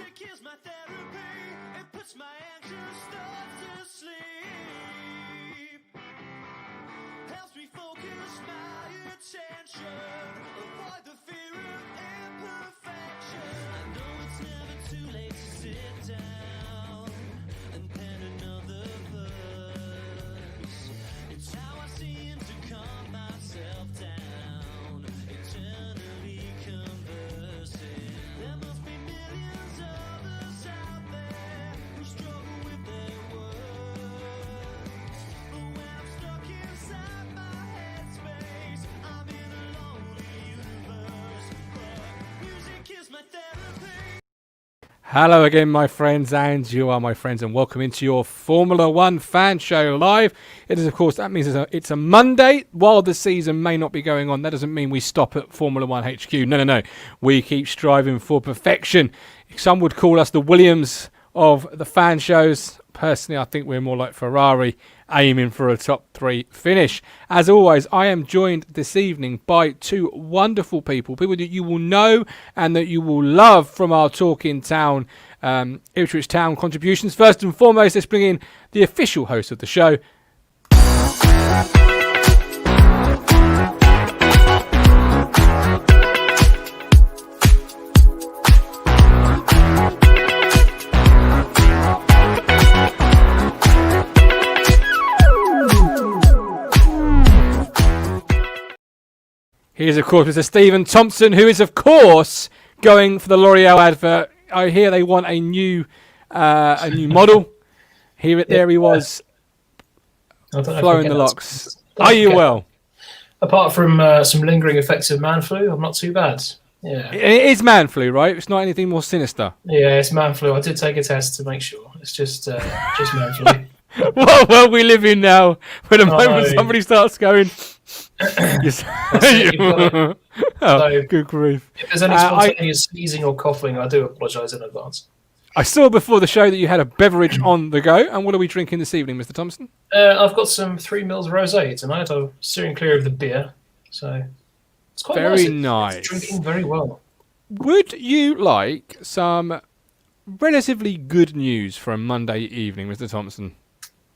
Music is my therapy, it puts my anxious thoughts to sleep. Helps me focus my attention, avoid the fear of imperfection. I know it's never too late to sit down and pen another verse. It's how I seem to calm myself down, eternally conversing. There must be millions of others out there who struggle with their words. But when I'm stuck inside my headspace, I'm in a lonely universe. But music is my therapy. Hello again, my friends, and you are my friends, and welcome into your Formula One fan show live. It is, of course, that means it's a Monday. While the season may not be going on, that doesn't mean we stop at Formula One HQ. No. We keep striving for perfection. Some would call us the Williams of the fan shows. Personally, I think we're more like Ferrari, aiming for a top 3 finish. As always, I am joined this evening by two wonderful people that you will know and that you will love from our Talking Town, Ipswich Town contributions. First and foremost, let's bring in the official host of the show. Here's, of course, Mr. Stephen Thompson, who is, of course, going for the L'Oreal advert. I hear they want a new model. There he was, flowing the locks. Are you well? Apart from some lingering effects of man flu, I'm not too bad. Yeah, it is man flu, right? It's not anything more sinister. Yeah, it's man flu. I did take a test to make sure. It's just man flu. What world we live in now? When the moment somebody starts going, yes. Good grief. If there's any spontaneous sneezing or coughing, I do apologise in advance. I saw before the show that you had a beverage on the go. And what are we drinking this evening, Mr. Thompson? I've got some 3 Mils Rosé tonight. I'm steering clear of the beer, so it's quite very nice. Nice. It's drinking very well. Would you like some relatively good news for a Monday evening, Mr. Thompson?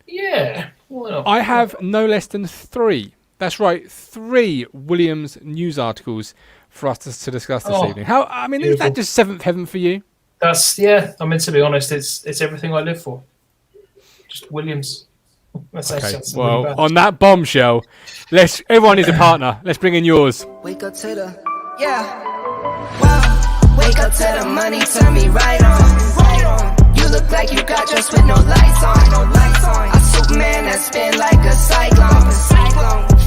Yeah. Why not? I have no less than 3. That's right, 3 Williams news articles for us to discuss this evening. Beautiful. Is that just seventh heaven for you? To be honest, it's everything I live for. Just Williams. Okay. Well, on that bombshell, everyone is a partner. Let's bring in yours. Wake up to the wow. Wake up to the money, turn me right on. You look like you got dressed with no lights on. A Superman that spin like a cyclone.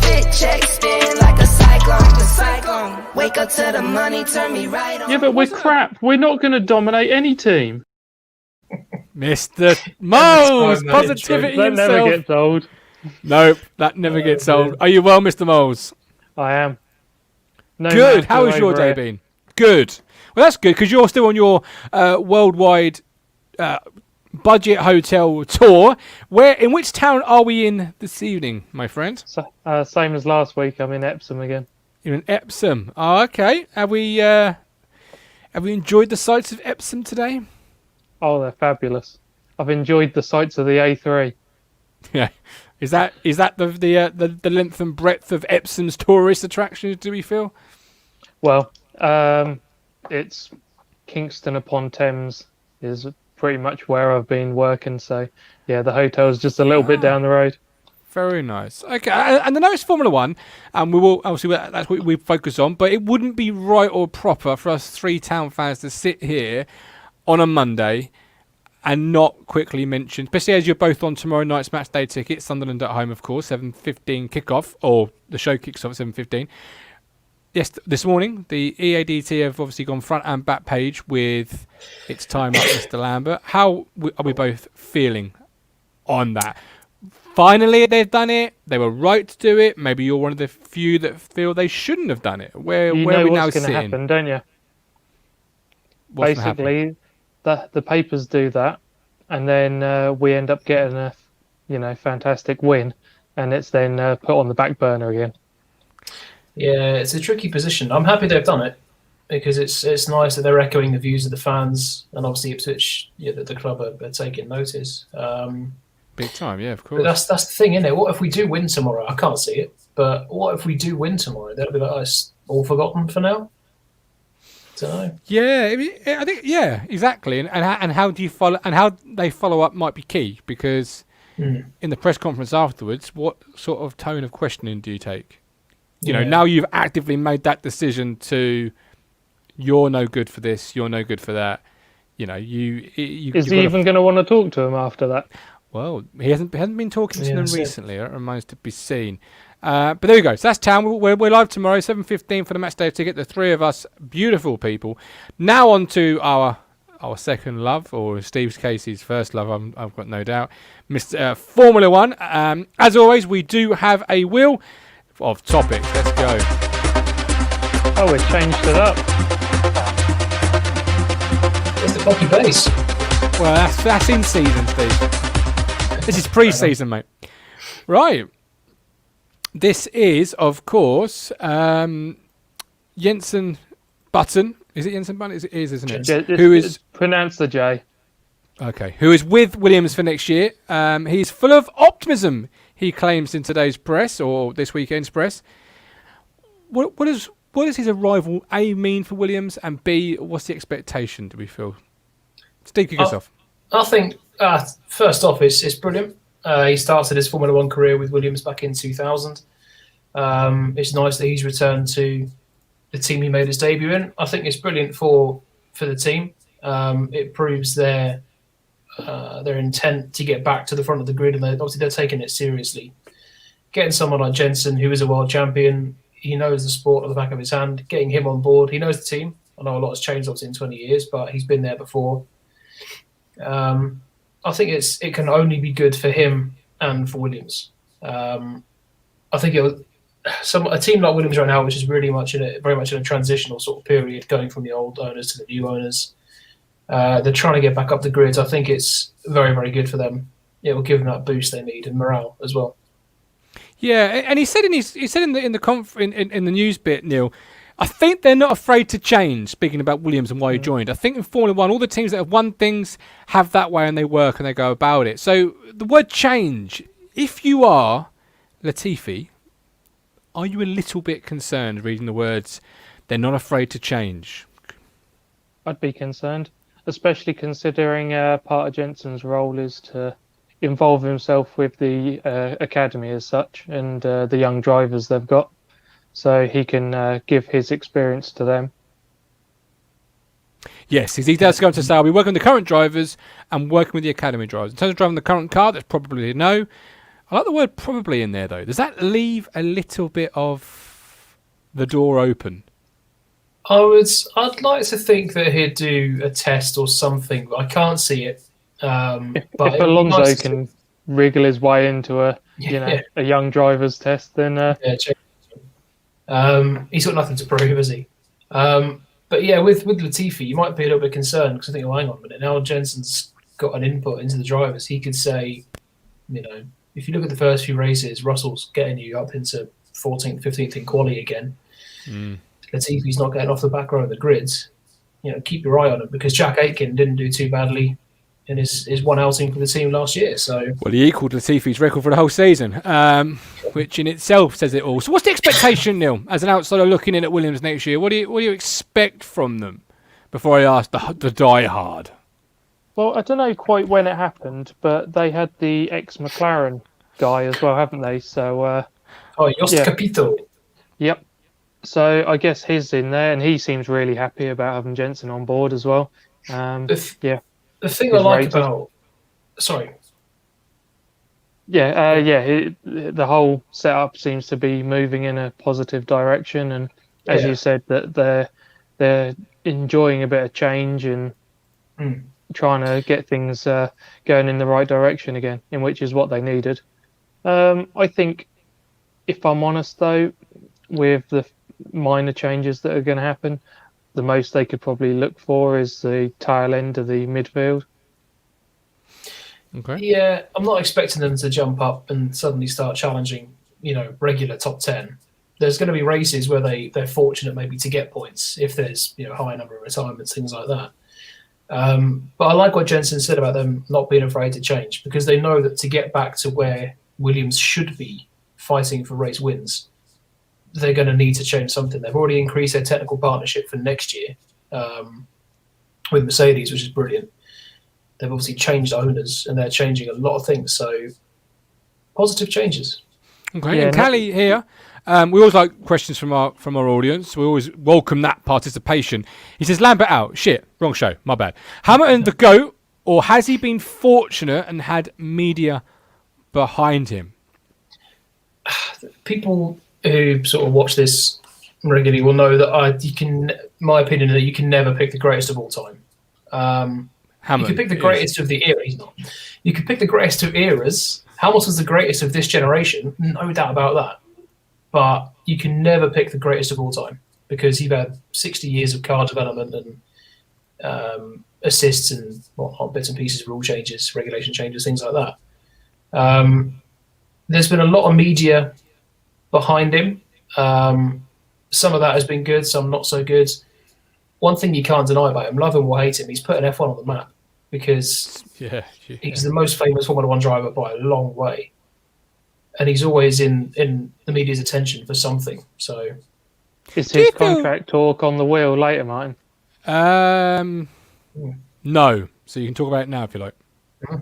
Fit check spin like a cyclone. Wake up to the money, turn me right on. Yeah, but we're crap. We're not going to dominate any team. Mr. Moles, positivity That himself. never gets old. Nope, that never gets old. Are you well, Mr. Moles? I am. No Good. How has your day been? Good. Well, that's good because you're still on your worldwide budget hotel tour. In which town are we in this evening, my friend? Same as last week. I'm in Epsom again. You're in Epsom. Oh, okay. Have we enjoyed the sights of Epsom today? Oh, they're fabulous. I've enjoyed the sights of the A3. Yeah. Is that the length and breadth of Epsom's tourist attractions? Do we feel? Well, it's Kingston upon Thames is pretty much where I've been working. So yeah, the hotel's just a little bit down the road. Very nice. Okay, and I know it's Formula One, and we will obviously that's what we focus on. But it wouldn't be right or proper for us 3 town fans to sit here on a Monday and not quickly mention, especially as you're both on tomorrow night's match day ticket, Sunderland at home, of course, 7:15 kickoff, or the show kicks off at 7:15. Yes, this morning the EADT have obviously gone front and back page with "It's time up, Mr. Lambert." How are we both feeling on that? Finally, they've done it. They were right to do it. Maybe you're one of the few that feel they shouldn't have done it. Where are we now what's sitting? going to happen, don't you? What's gonna happen? Basically, the papers do that, and then we end up getting a fantastic win, and it's then put on the back burner again. Yeah, it's a tricky position. I'm happy they've done it because it's nice that they're echoing the views of the fans, and obviously Ipswich, that the club are taking notice. Big time, yeah, of But course. that's the thing, isn't it? What if we do win tomorrow? I can't see it, but what if we do win tomorrow? They'll be like, oh, it's all forgotten for now. Don't know. Yeah, I think exactly. And how do you follow? And how they follow up might be key, because in the press conference afterwards, what sort of tone of questioning do you take? You know, Yeah. now you've actively made that decision to, you're no good for this, you're no good for that. You know, you Is he even going to want to talk to him after that? Well, he hasn't been talking to Yeah, them that's it. recently. That remains to be seen. But there we go. So that's Town. We're live tomorrow, 7:15 for the match day ticket. The three of us, beautiful people. Now on to our second love, or Steve Casey's first love. I've got no doubt, Mr. Formula One. As always, we do have a wheel of topics. Let's go. Oh, we've changed it up. Where's the poppy bass? Well, that's in season, Steve. This is pre-season, mate. Right. This is, of course, Jensen Button. Is it Jensen Button? It is, isn't it? Yeah, Who is pronounce the J? okay? Who is with Williams for next year? He's full of optimism. He claims in today's press, or this weekend's press. What does his arrival A mean for Williams, and B, what's the expectation? Do we feel? Steve, kick us off. I think first off, it's brilliant. He started his Formula One career with Williams back in 2000. It's nice that he's returned to the team he made his debut in. I think it's brilliant for the team. It proves their intent to get back to the front of the grid, and they're taking it seriously. Getting someone like Jensen, who is a world champion, he knows the sport at the back of his hand. Getting him on board, he knows the team. I know a lot has changed obviously in 20 years, but he's been there before. I think it can only be good for him and for Williams. I think a team like Williams right now, which is really very much in a transitional sort of period, going from the old owners to the new owners. They're trying to get back up the grid. I think it's very, very good for them. It will give them that boost they need, and morale as well. Yeah, and he said in the news bit, Neil, I think they're not afraid to change, speaking about Williams and why he joined. I think in Formula One, all the teams that have won things have that way, and they work and they go about it. So the word change, if you are Latifi, are you a little bit concerned reading the words, they're not afraid to change? I'd be concerned, especially considering part of Jensen's role is to involve himself with the academy as such, and the young drivers they've got. So he can give his experience to them. Yes, he does go to say, I'll be working with the current drivers and working with the academy drivers. In terms of driving the current car, that's probably a no. I like the word probably in there, though. Does that leave a little bit of the door open? I'd like to think that he'd do a test or something, but I can't see it. If But it'd be Alonso nice to- can wriggle his way into a young driver's test, then he's got nothing to prove, has he? But yeah, with Latifi, you might be a little bit concerned because I think, hang on a minute, now Jensen's got an input into the drivers. He could say, if you look at the first few races, Russell's getting you up into 14th, 15th in quali again. Latifi's not getting off the back row of the grids. Keep your eye on him, because Jack Aitken didn't do too badly in his one outing for the team last year. So He equalled Latifi's record for the whole season, which in itself says it all. So what's the expectation, Neil, as an outsider looking in at Williams next year? What do you expect from them? Before I ask the die-hard. well, I don't know quite when it happened, but they had the ex-McLaren guy as well, haven't they? So Jost Yeah. Capito. yep. So I guess he's in there, and he seems really happy about having Jensen on board as well. The thing I He's like rated. about the the whole setup seems to be moving in a positive direction, and as you said, that they're enjoying a bit of change and trying to get things going in the right direction again, in which is what they needed. I think, if I'm honest though, with the minor changes that are going to happen, the most they could probably look for is the tail end of the midfield. Okay. Yeah, I'm not expecting them to jump up and suddenly start challenging, regular top 10. there's going to be races where they're fortunate maybe to get points if there's a high number of retirements, things like that. But I like what Jensen said about them not being afraid to change, because they know that to get back to where Williams should be fighting for race wins, they're going to need to change something. They've already increased their technical partnership for next year with Mercedes, which is brilliant. They've obviously changed owners and they're changing a lot of things. So positive changes. Okay, Yeah, and Callie here. We always like questions from our audience. We always welcome that participation. He says, Lambert out. Shit, wrong show. My bad. Hamilton the GOAT, or has he been fortunate and had media behind him? People who sort of watch this regularly will know that my opinion, that you can never pick the greatest of all time. You could pick the greatest of the era. He's not. You could pick the greatest of eras. Hamilton's the greatest of this generation, no doubt about that. But you can never pick the greatest of all time, because he's had 60 years of car development and assists and bits and pieces, rule changes, regulation changes, things like that. There's been a lot of media behind him. Some of that has been good, some not so good. One thing you can't deny about him, love him or hate him, he's put an F1 on the map, because he's the most famous Formula One driver by a long way. And he's always in the media's attention for something. So, is his contract talk on the wheel later, Martin? No. So you can talk about it now if you like.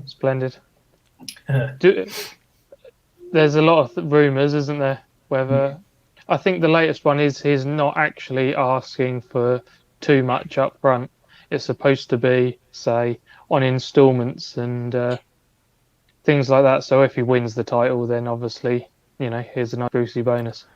Splendid. There's a lot of rumours, isn't there? Whether I think the latest one is he's not actually asking for too much up front. It's supposed to be, say, on instalments and things like that. So if he wins the title, then obviously, here's a nice juicy bonus.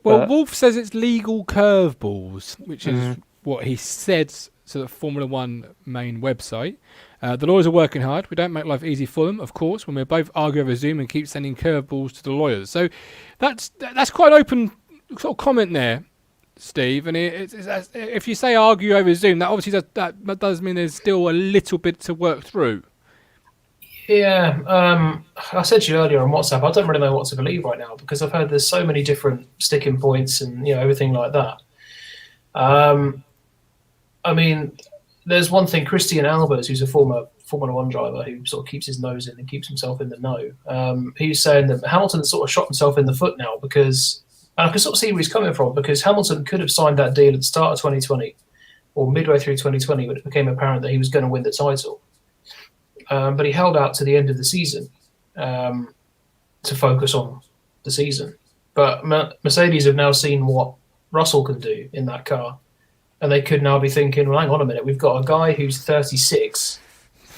Well, Wolf says it's legal curveballs, which is what he said to the Formula One main website. The lawyers are working hard. We don't make life easy for them, of course, when we both argue over Zoom and keep sending curveballs to the lawyers. So that's quite an open sort of comment there, Steve. And if you say argue over Zoom, that obviously that does mean there's still a little bit to work through. Yeah, I said to you earlier on WhatsApp, I don't really know what to believe right now, because I've heard there's so many different sticking points and everything like that. I mean, there's one thing, Christian Albers, who's a former Formula One driver who sort of keeps his nose in and keeps himself in the know. He's saying that Hamilton sort of shot himself in the foot now, because, and I can sort of see where he's coming from, because Hamilton could have signed that deal at the start of 2020 or midway through 2020 when it became apparent that he was going to win the title. But he held out to the end of the season to focus on the season. But Mercedes have now seen what Russell can do in that car. And they could now be thinking, well, hang on a minute, we've got a guy who's 36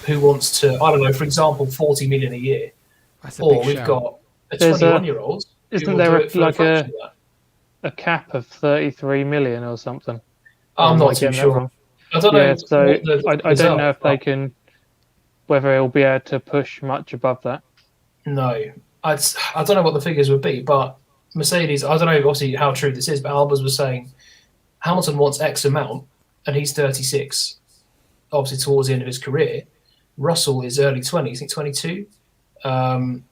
who wants to, I don't know, for example, 40 million a year. Or we've got a 21-year-old. Isn't there a cap of 33 million or something? I'm not too sure. I don't know. So I don't know if they can, whether he'll be able to push much above that. No. I don't know what the figures would be, but Mercedes, I don't know obviously how true this is, but Albers was saying Hamilton wants X amount and he's 36, obviously towards the end of his career. Russell is early 20s, I think 22. And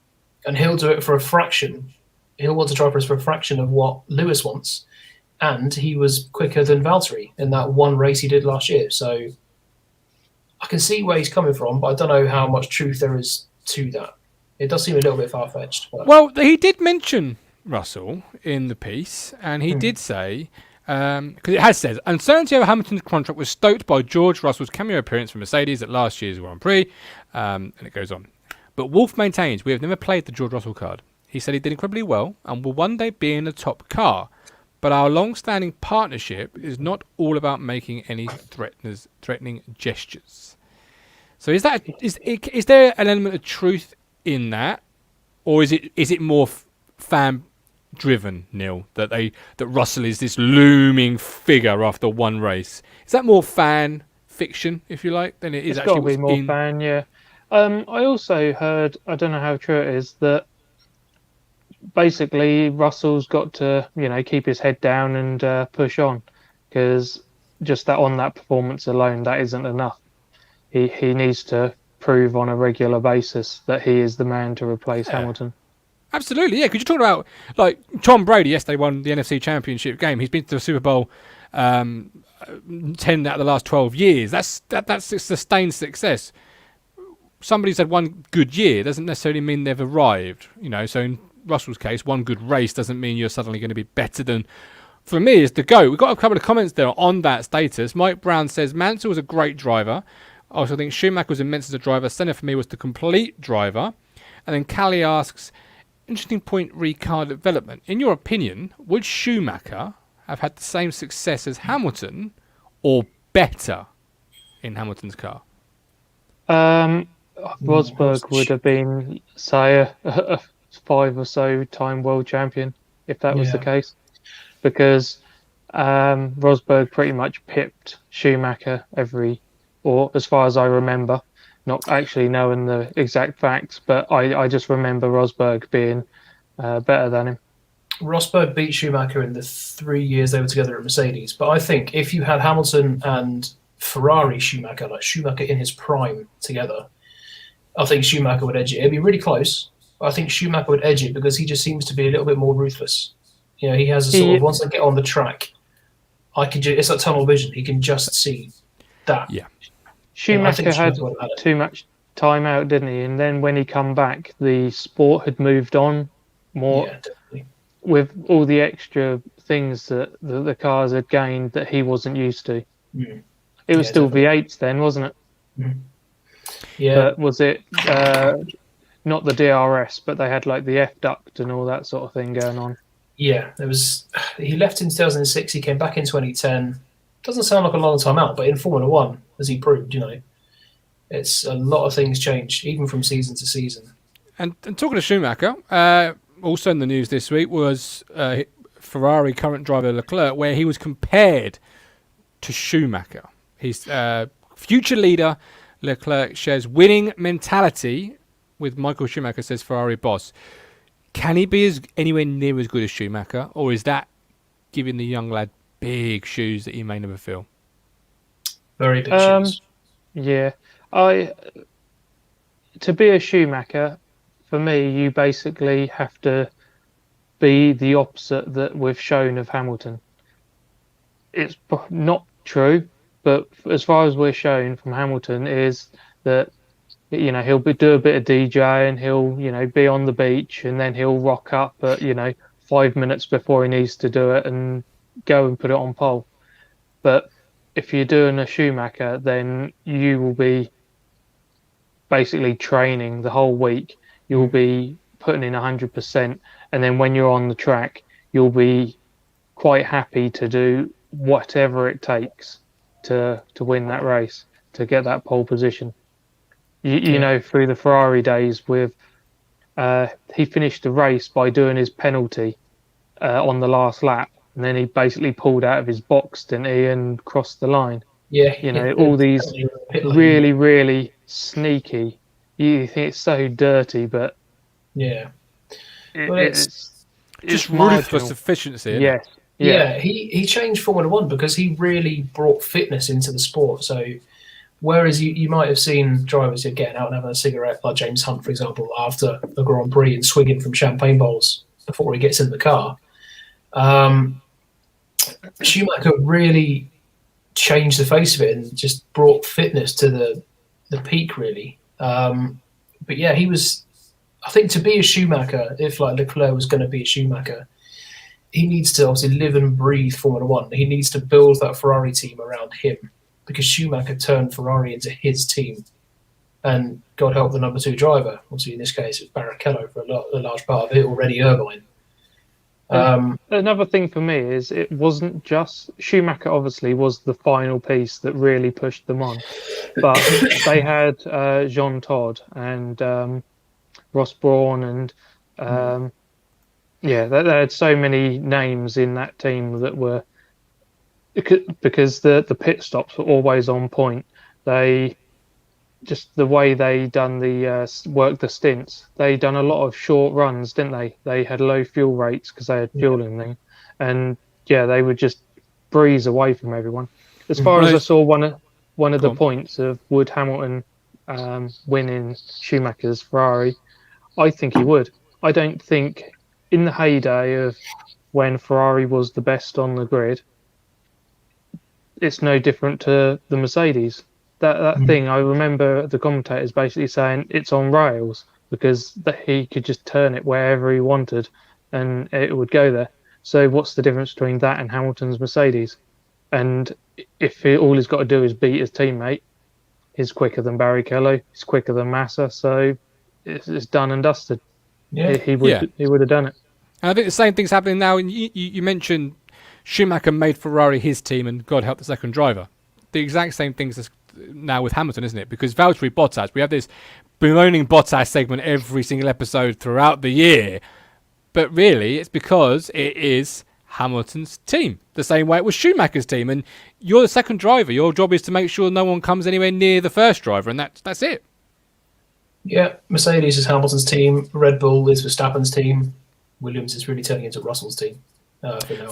he'll do it for a fraction. He'll want to drive for a fraction of what Lewis wants. And he was quicker than Valtteri in that one race he did last year. So I can see where he's coming from, but I don't know how much truth there is to that. It does seem a little bit far-fetched. But... Well, he did mention Russell in the piece, and he did say, because it has said, uncertainty over Hamilton's contract was stoked by George Russell's cameo appearance for Mercedes at last year's Grand Prix, and it goes on. But Wolf maintains, we have never played the George Russell card. He said he did incredibly well and will one day be in the top car. But our long-standing partnership is not all about making any threatening gestures. So is there an element of truth in that, or is it more fan-driven, Neil? That Russell is this looming figure after one race. Is that more fan fiction, if you like, than it is actually? It's got to be more fan, yeah. I also heard, I don't know how true it is, that basically Russell's got to keep his head down and push on, because just that on that performance alone, that isn't enough. He needs to prove on a regular basis that he is the man to replace Hamilton. Absolutely, yeah. Because you're talking about like Tom Brady. Yes, they won the NFC Championship game. He's been to the Super Bowl 10 out of the last 12 years. That's sustained success. Somebody's had one good year doesn't necessarily mean they've arrived. So in Russell's case, one good race doesn't mean you're suddenly going to be better than. For me, is the GOAT. We've got a couple of comments there on that status. Mike Brown says Mansell was a great driver. I also think Schumacher was immense as a driver. Senna for me was the complete driver. And then Callie asks, interesting point re car development. In your opinion, would Schumacher have had the same success as Hamilton or better in Hamilton's car? Rosberg would have been, say, a 5 or so time world champion if that was the case. Because Rosberg pretty much pipped Schumacher or as far as I remember, not actually knowing the exact facts, but I just remember Rosberg being better than him. Rosberg beat Schumacher in the 3 years they were together at Mercedes. But I think if you had Hamilton and Ferrari Schumacher, like Schumacher in his prime together, I think Schumacher would edge it. It'd be really close. But I think Schumacher would edge it because he just seems to be a little bit more ruthless. He has a sort of, once they get on the track, it's like tunnel vision. He can just see that. Yeah. Schumacher had too much time out, didn't he? And then when he come back, the sport had moved on more with all the extra things that the cars had gained that he wasn't used to. Mm. It was still definitely V8s then, wasn't it? Mm. Yeah. But was it not the DRS, but they had like the F duct and all that sort of thing going on? Yeah, he left in 2006, he came back in 2010. Doesn't sound like a long time out, but in Formula One, as he proved, it's a lot of things changed, even from season to season. And talking to Schumacher, also in the news this week was Ferrari current driver Leclerc, where he was compared to Schumacher. His future leader, Leclerc, shares winning mentality with Michael Schumacher, says Ferrari boss. Can he be anywhere near as good as Schumacher, or is that giving the young lad big shoes that he may never fill? Very big shoes. Yeah. To be a Schumacher, for me, you basically have to be the opposite that we've shown of Hamilton. It's not true, but as far as we're shown from Hamilton is that he'll do a bit of DJ and he'll be on the beach and then he'll rock up at 5 minutes before he needs to do it and go and put it on pole. But if you're doing a Schumacher, then you will be basically training the whole week. You'll be putting in 100%, and then when you're on the track, you'll be quite happy to do whatever it takes to win that race, to get that pole position. You know, through the Ferrari days, he finished the race by doing his penalty on the last lap, and then he basically pulled out of his box, didn't he, and crossed the line. Yeah, all these really, really sneaky. You think it's so dirty, but it's just ruthless efficiency. Yes. Yeah, he changed Formula One because he really brought fitness into the sport. So whereas you might have seen drivers who are getting out and having a cigarette, like James Hunt, for example, after a Grand Prix and swigging from champagne bowls before he gets in the car, Schumacher really changed the face of it and just brought fitness to the peak, really. But yeah, he was. I think to be a Schumacher, if like Leclerc was going to be a Schumacher, he needs to obviously live and breathe Formula One. He needs to build that Ferrari team around him because Schumacher turned Ferrari into his team. And God help the number 2 driver. Obviously, in this case, it's Barrichello for a large part of it, already Irvine. Another thing for me is it wasn't just Schumacher. Obviously, was the final piece that really pushed them on, but they had Jean Todt and Ross Brawn, and they had so many names in that team that were because the pit stops were always on point. They just the way they done the work the stints. They done a lot of short runs, didn't they? They had low fuel rates because they had fuel in them, and they would just breeze away from everyone. As far as I saw, one of the points of would Hamilton win in Schumacher's Ferrari, I think he would. I don't think in the heyday of when Ferrari was the best on the grid, it's no different to the Mercedes. That thing, I remember the commentators basically saying it's on rails because he could just turn it wherever he wanted and it would go there. So what's the difference between that and Hamilton's Mercedes? And if all he's got to do is beat his teammate, he's quicker than Barrichello, he's quicker than Massa, so it's done and dusted. Yeah. He would have done it. And I think the same thing's happening now. And you mentioned Schumacher made Ferrari his team, and God help the second driver. The exact same things as now with Hamilton, isn't it? Because Valtteri Bottas, we have this bemoaning Bottas segment every single episode throughout the year, but really it's because it is Hamilton's team, the same way it was Schumacher's team. And you're the second driver. Your job is to make sure no one comes anywhere near the first driver, and that's it. Yeah, Mercedes is Hamilton's team. Red Bull is Verstappen's team. Williams is really turning into Russell's team for now.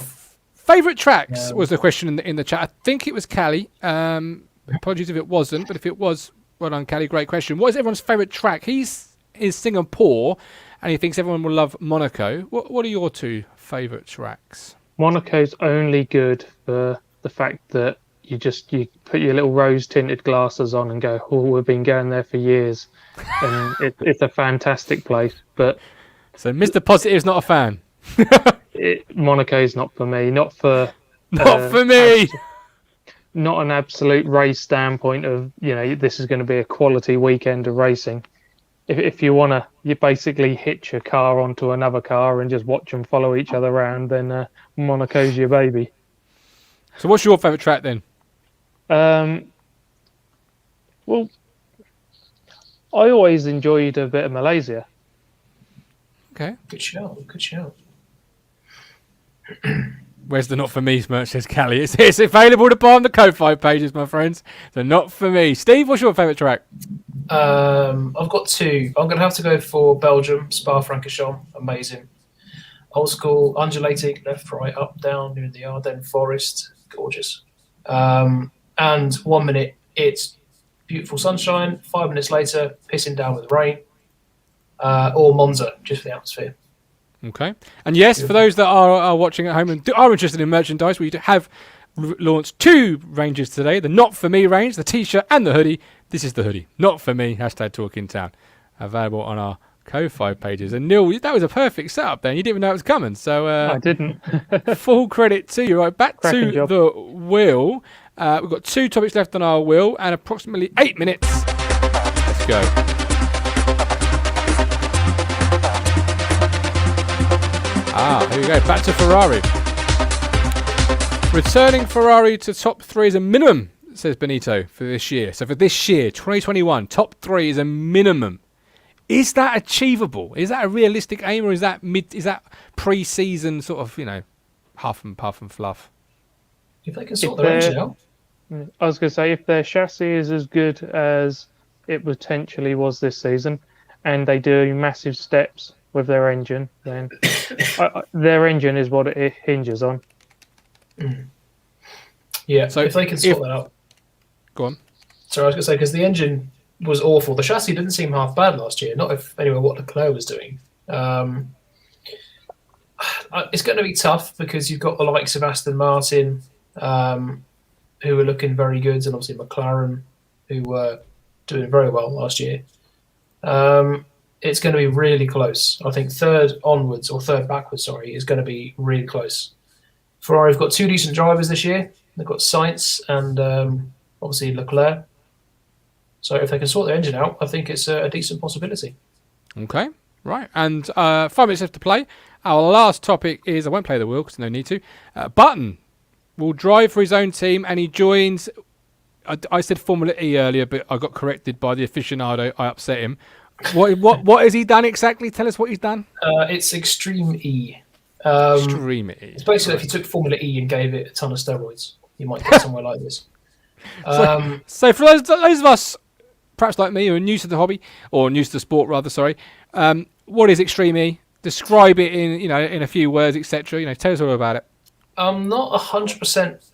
Favourite tracks was the question in the chat. I think it was Callie. Apologies if it wasn't, but if it was, well done, Callie. Great question. What is everyone's favourite track? He's Singapore, and he thinks everyone will love Monaco. What are your two favourite tracks? Monaco's only good for the fact that you put your little rose-tinted glasses on and go, oh, we've been going there for years. And it's a fantastic place. But so Mr. Positive's not a fan. Monaco's not for me. Not for me. Not an absolute race standpoint of, this is going to be a quality weekend of racing. If you want to, you basically hitch a car onto another car and just watch them follow each other around, then Monaco's your baby. So what's your favourite track then? Well, I always enjoyed a bit of Malaysia. Okay. Good show. Where's the not for me merch, says Callie. It's available to buy on the Ko-Fi pages, my friends. So not for me. Steve, what's your favourite track? I've got two. I'm going to have to go for Belgium, Spa-Francorchamps. Amazing. Old school, undulating, left, right, up, down, near the Ardennes forest. Gorgeous. And 1 minute, it's beautiful sunshine. 5 minutes later, pissing down with rain. Or Monza, just for the atmosphere. Okay. And yes, for those that are watching at home and are interested in merchandise, we have launched two ranges today. The Not For Me range, the T-shirt and the hoodie. This is the hoodie. Not For Me, #TalkingTown. Available on our Ko-Fi pages. And Neil, that was a perfect setup then. You didn't even know it was coming. So I didn't. Full credit to you. Right, back Cracking to job. the wheel. We've got two topics left on our wheel and approximately 8 minutes. Let's go. Here we go. Back to Ferrari. Returning Ferrari to top three is a minimum, says Benito, for this year. So for this year, 2021, top three is a minimum. Is that achievable? Is that a realistic aim, or is that pre-season sort of, huff and puff and fluff? If they can sort their engine out. I was going to say, if their chassis is as good as it potentially was this season, and they do massive steps with their engine, then their engine is what it hinges on. Yeah, so if they can sort that out. Go on. So I was going to say, because the engine was awful. The chassis didn't seem half bad last year, not if anyway what Leclerc was doing. It's going to be tough because you've got the likes of Aston Martin, who are looking very good, and obviously McLaren, who were doing very well last year. It's going to be really close. I think third backwards, is going to be really close. Ferrari have got two decent drivers this year. They've got Sainz and obviously Leclerc. So if they can sort their engine out, I think it's a decent possibility. Okay, right. And 5 minutes left to play. Our last topic is, I won't play the wheel because no need to. Button will drive for his own team and he joins, I said Formula E earlier, but I got corrected by the aficionado. I upset him. What has he done exactly? Tell us what he's done. It's Extreme E. Extreme E. It's basically if you took Formula E and gave it a ton of steroids, you might get somewhere like this. So for those of us, perhaps like me, who are new to the hobby, or new to the sport rather, sorry, what is Extreme E? Describe it in a few words, etc. Tell us all about it. I'm not 100%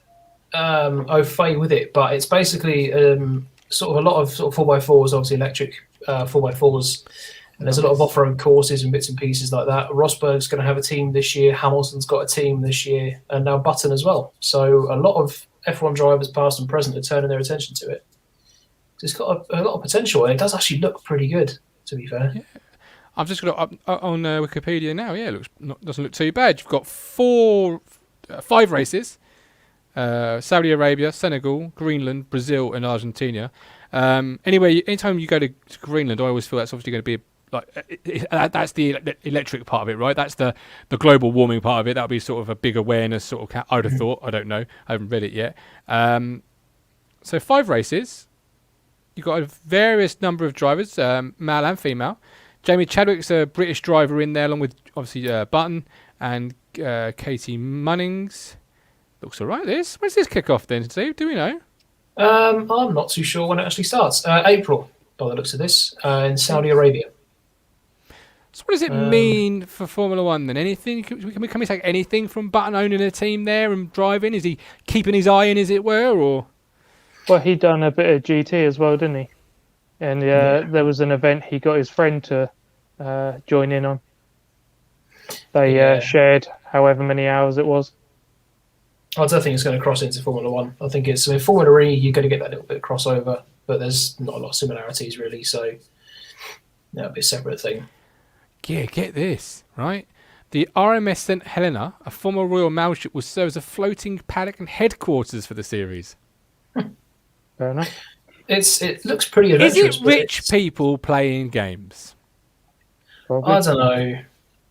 au fait with it, but it's basically sort of a lot of 4x4s, obviously electric 4x4s, And there's a lot of off-road courses and bits and pieces like that. Rosberg's going to have a team this year. Hamilton's got a team this year, and now Button as well. So a lot of F1 drivers, past and present, are turning their attention to it. It's got a lot of potential, and it does actually look pretty good, to be fair. Yeah. I've just got it up on Wikipedia now. Yeah, doesn't look too bad. You've got 5 races: Saudi Arabia, Senegal, Greenland, Brazil, and Argentina. Anytime you go to Greenland, I always feel that's obviously going to be that's the electric part of it, right? That's the global warming part of it. That'll be sort of a big awareness sort of. I would have thought. I don't know. I haven't read it yet. So 5 races. You've got a various number of drivers, male and female. Jamie Chadwick's a British driver in there, along with obviously Button and Katie Munnings. Looks all right. When's this kick off then, Steve? Do we know? I'm not too sure when it actually starts. April, by the looks of this, in Saudi Arabia. So what does it mean for Formula One then? Anything? Can we take anything from Button owning a team there and driving? Is he keeping his eye in, as it were, or? Well, he done a bit of GT as well, didn't he? And there was an event he got his friend to join in on. They shared however many hours it was. I don't think it's going to cross into Formula One. I think it's Formula E. You're going to get that little bit of crossover, but there's not a lot of similarities really. So that'll be a separate thing. Yeah, get this right. The RMS St Helena, a former Royal Mail ship, will serve as a floating paddock and headquarters for the series. Fair enough. It looks pretty adventurous. Is it rich people playing games? Probably. I don't know.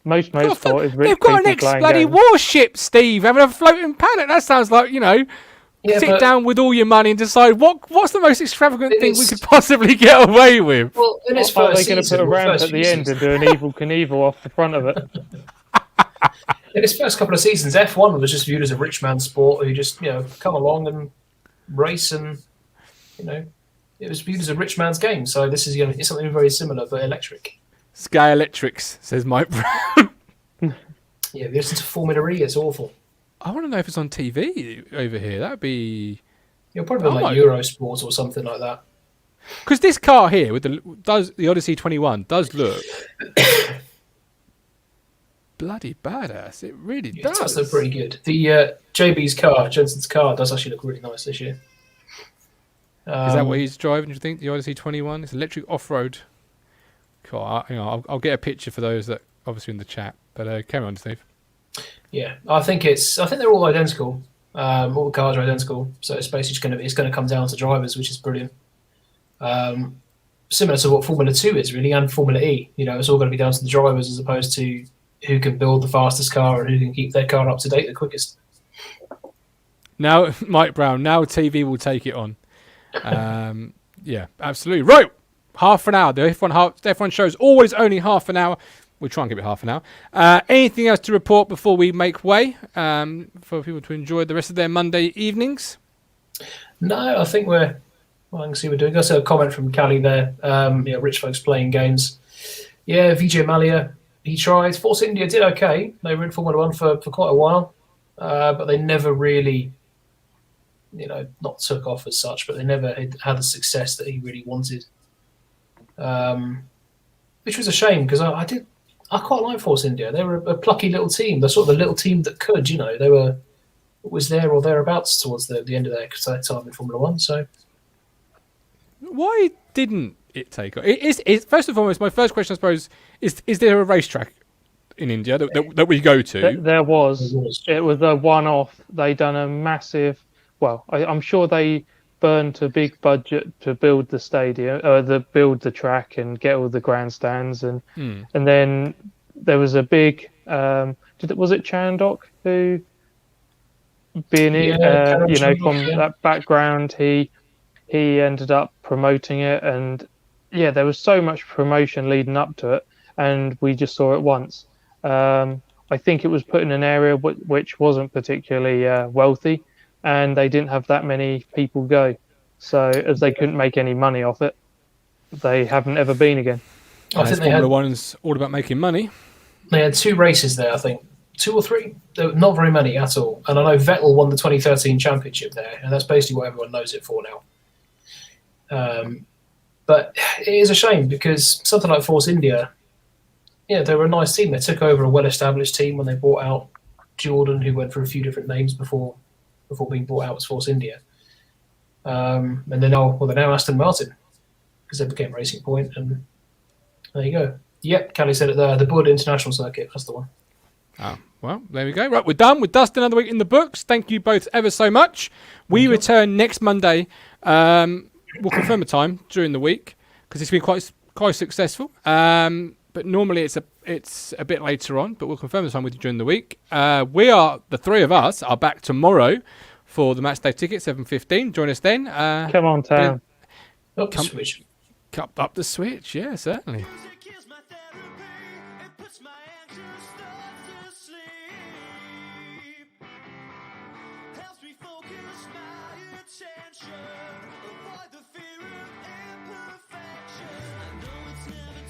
Most motorsport is rich They've got an people playing ex-bloody games. warship, Steve, having a floating paddock. That sounds like, sit down with all your money and decide what's the most extravagant thing we could possibly get away with. Well, in its Are first they going to put a ramp at the end and do an Evel Knievel off the front of it? In its first couple of seasons, F1 was just viewed as a rich man's sport who just come along and race, and it was viewed as a rich man's game. So this is it's something very similar but electric. Sky Electrics, says Mike Brown. Yeah, if you listen to Formula E, it's awful. I want to know if it's on TV over here. That would be... You'll probably like Eurosport or something like that. Because this car here, with the Odyssey 21, does look bloody badass. It really does. It does look pretty good. The JB's car, Jensen's car, does actually look really nice this year. Is that what he's driving, do you think? The Odyssey 21? It's electric off-road. Cool. I'll get a picture for those that obviously in the chat. But carry on, Steve. Yeah, I think they're all identical. All the cars are identical, so it's basically going to come down to drivers, which is brilliant. Similar to what Formula 2 is really, and Formula E. It's all going to be down to the drivers as opposed to who can build the fastest car and who can keep their car up to date the quickest. Now, Mike Brown, now TV will take it on. Yeah, absolutely. Right, half an hour. The F1 show is always only half an hour. We'll try and give it half an hour. Anything else to report before we make way for people to enjoy the rest of their Monday evenings? No, I think I can see we're doing. I saw a comment from Callie there. Rich folks playing games. Yeah, Vijay Mallya, he tried. Force India did okay. They were in Formula One for quite a while, but they never really, not took off as such. But they never had the success that he really wanted, which was a shame because I quite like Force India. They were a plucky little team. They're sort of the little team that could, they were always there or thereabouts towards the end of their time in Formula One. So, why didn't it take off? First and foremost, my first question, I suppose, is there a racetrack in India that we go to? There was. It was a one-off. They done a massive. Well, I'm sure they burnt a big budget to build the stadium, build the track and get all the grandstands, and then there was a big. Was it Chandok who, being from that background, he ended up promoting it, and there was so much promotion leading up to it, and we just saw it once. I think it was put in an area which wasn't particularly wealthy, and they didn't have that many people go. So as they couldn't make any money off it, they haven't ever been again. I think Formula One's all about making money. They had 2 races there, I think. 2 or 3. Not very many at all. And I know Vettel won the 2013 championship there, and that's basically what everyone knows it for now. But it is a shame because something like Force India, they were a nice team. They took over a well-established team when they bought out Jordan, who went for a few different names before being bought out as Force India. And they're now Aston Martin because they became Racing Point, and there you go. Yep, Callie said it there. The Bud International Circuit, that's the one. Oh, well, there we go. Right, we're done. We're dust another week in the books. Thank you both ever so much. We return next Monday. We'll confirm a time during the week because it's been quite successful. But normally it's a bit later on, but we'll confirm the time with you during the week. The three of us are back tomorrow for the match day ticket, 7:15. Join us then. Come on, Tam. Up the switch. Up the switch, yeah, certainly. Music is my therapy. It puts my angels stuck.